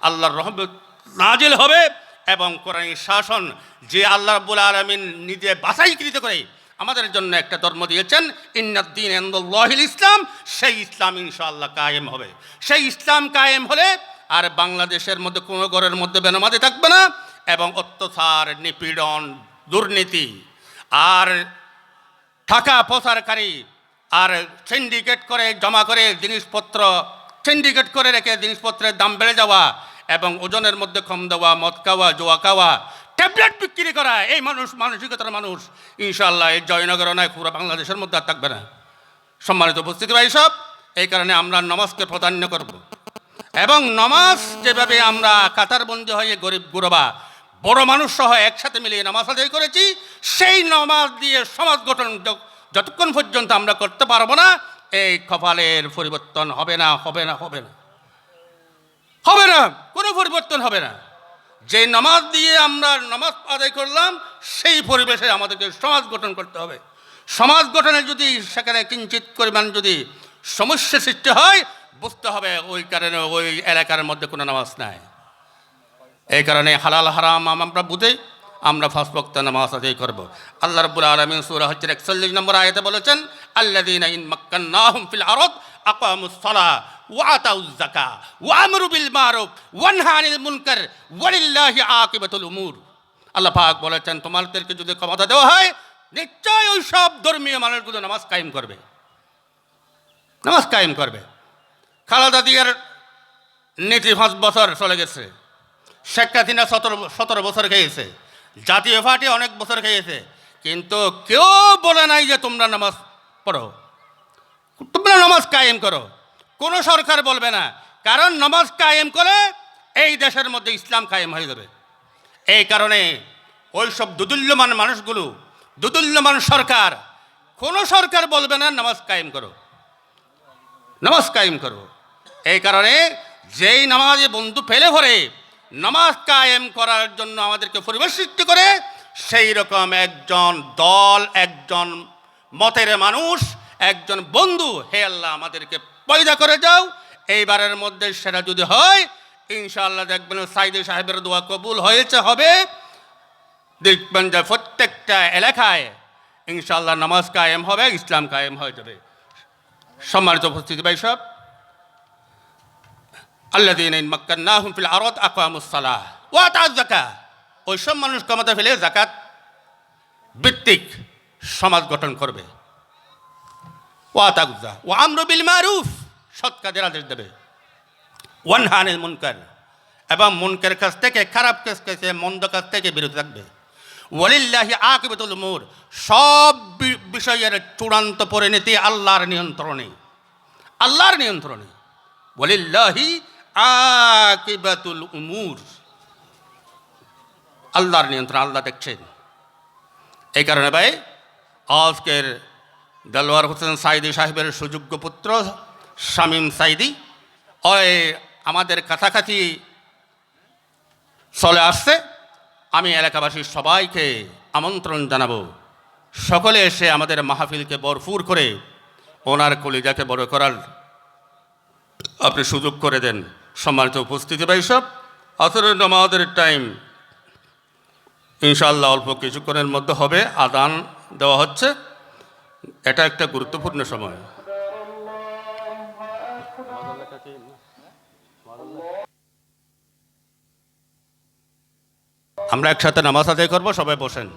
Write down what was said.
আল্লাহর রহমত নাজিল হবে এবং কোরআনী শাসন যে আল্লাহ রাব্বুল আলামিন নিজে বাছাইকৃত করে আমাদের জন্য একটা ধর্ম দিয়েছেন, ইন্নাদ-দীন ইনদাল্লাহিল ইসলাম, সেই ইসলাম ইনশাআল্লাহ কায়েম হবে। সেই ইসলাম কায়েম হলে আর বাংলাদেশের মধ্যে কোনো ঘরের মধ্যে বেনামাজি থাকবে না এবং অত্যাচার, নিপীড়ন, দুর্নীতি আর টাকা প্রচারকারী আর সিন্ডিকেট করে জমা করে জিনিসপত্র সিন্ডিকেট করে রেখে জিনিসপত্রের দাম বেড়ে যাওয়া এবং ওজনের মধ্যে কম দেওয়া, মদ খাওয়া, জোয়া খাওয়া, ট্যাবলেট বিক্রি করা, এই মানসিকতার মানুষ ইনশাআল্লাহ এই জয়নগর নয় পুরো বাংলাদেশের মধ্যে আর থাকবে না। সম্মানিত উপস্থিতি ভাই সব, এই কারণে আমরা নামাজকে প্রাধান্য করব এবং নামাজ যেভাবে আমরা কাতারবন্দি হয়ে গরিব গুরবা বড় মানুষ সহ একসাথে মিলিয়ে নামাজ আদায় করেছি, সেই নামাজ দিয়ে সমাজ গঠন যতক্ষণ পর্যন্ত আমরা করতে পারবো না, এই কপালের পরিবর্তন হবে না, হবে না, হবে না, হবে না, কোনো পরিবর্তন হবে না। যে নামাজ দিয়ে আমরা নামাজ আদায় করলাম, সেই পরিবেশে আমাদেরকে সমাজ গঠন করতে হবে। সমাজ গঠনে যদি সেখানে কিঞ্চিত পরিমাণ যদি সমস্যা সৃষ্টি হয়, বুঝতে হবে ওই কারণে ওই এলাকার মধ্যে কোনো নামাজ নাই। এই কারণে হালাল হারাম আমরা বুঝে আমরা 5 ওয়াক্ত নামাজ আদায় করব। আল্লাহ রাব্বুল আলামিন সূরা হজ্জের 41 নম্বর আয়াতে বলেছেন, আল্লাযীনা ইন মাক্কান্নাহুম ফিল আরদ আকামুস সালাহ ওয়া আতাউয যাকাহ ওয়া আমরু বিল মারুফ ওয়া নাহা আনিল মুনকার ওয়ালিল্লাহি আকিবাতুল উমুর। আল্লাহ পাক বলেছেন, তোমাদেরকে যদি ক্ষমতা দেওয়া হয়, নিশ্চয়ই ওই সব ধর্মীয় মানুষগুলো নামাজ কায়েম করবে, নামাজ কায়েম করবে। খালেদা জিয়ার নীতি 5 বছর চলে গেছে, শেখ হাসিনা 17 বছর খেয়েছে, জাতীয় পার্টি অনেক বছর খেয়েছে, কিন্তু কেউ বলে নাই যে তোমরা নামাজ পড়ো, তোমরা নামাজ কায়েম করো। কোনো সরকার বলবে না, কারণ নামাজ কায়েম করে এই দেশের মধ্যে ইসলাম কায়েম হয়ে যাবে। এই কারণে ওই সব দুদুল্যমান মানুষগুলো, দুদুল্যমান সরকার, কোনো সরকার বলবে না নামাজ কায়েম করো, নামাজ কায়েম করো। এই কারণে যেই নামাজে বন্ধু ফেলে ভরে নামাজ কায়েম করার জন্য আমাদেরকে পরিবেশ সৃষ্টি করে, সেই রকম একজন দল, একজন মতের মানুষ, একজন বন্ধু হে আল্লাহ আমাদেরকে পয়দা করে যাও। এইবারের মধ্যে সেটা যদি হয়, ইনশাআল্লাহ দেখবেন সাইদি সাহেবের দোয়া কবুল হয়েছে, হবে। দেখবেন যে প্রত্যেকটা এলাকায় ইনশাআল্লাহ নামাজ কায়েম হবে, ইসলাম কায়েম হয়ে যাবে। সম্মানিত উপস্থিতি ভাই সব, আল্লাযীনা ইন মাক্কান্নাহুম ফিল আরদ আকামুস সালাহ ওয়া আতাউয যাকাহ, ওই সব মানুষ ক্ষমতা ফেলে যাকাত ভিত্তিক সমাজ গঠন করবে। ওয়া আতাউয যাকাহ ওয়া আমরু বিল মারুফ, সৎ কাজের আদেশ দেবে। ওয়া নাহা আনিল মুনকার, এবং মুনকার কাজ থেকে, খারাপ কাজ থেকে, মন্দ কাজ থেকে বিরত থাকবে। ওয়ালিল্লাহি আকিবাতুল উমুর, সব বিষয়ের চূড়ান্ত পরিণতি আল্লাহর নিয়ন্ত্রণে, আল্লাহর নিয়ন্ত্রণে। ওয়ালিল্লাহি আকিবাতুল উমুর, আল্লাহর নিয়ন্ত্রণ, আল্লাহ দেখছেন। এই কারণে ভাই আজকের দেলোয়ার হোসেন সাইদি সাহেবের সুযোগ্য পুত্র শামীম সাইদি ওই আমাদের কাছাকাছি চলে আসছে। আমি এলাকাবাসীর সবাইকে আমন্ত্রণ জানাবো, সকলে এসে আমাদের মাহফিলকে ভরপুর করে ওনার কলিজাকে বড় করার আপনি সুযোগ করে দেন। সম্মানিত উপস্থিতি ভাই সব, আসরের নামাজের টাইম ইনশাআল্লাহ অল্প কিছুক্ষণের মধ্যে হবে, আযান দেওয়া হচ্ছে। এটা একটা গুরুত্বপূর্ণ সময়। আমরা একসাথে নামাজ আদায় করবো, সবাই বসেন।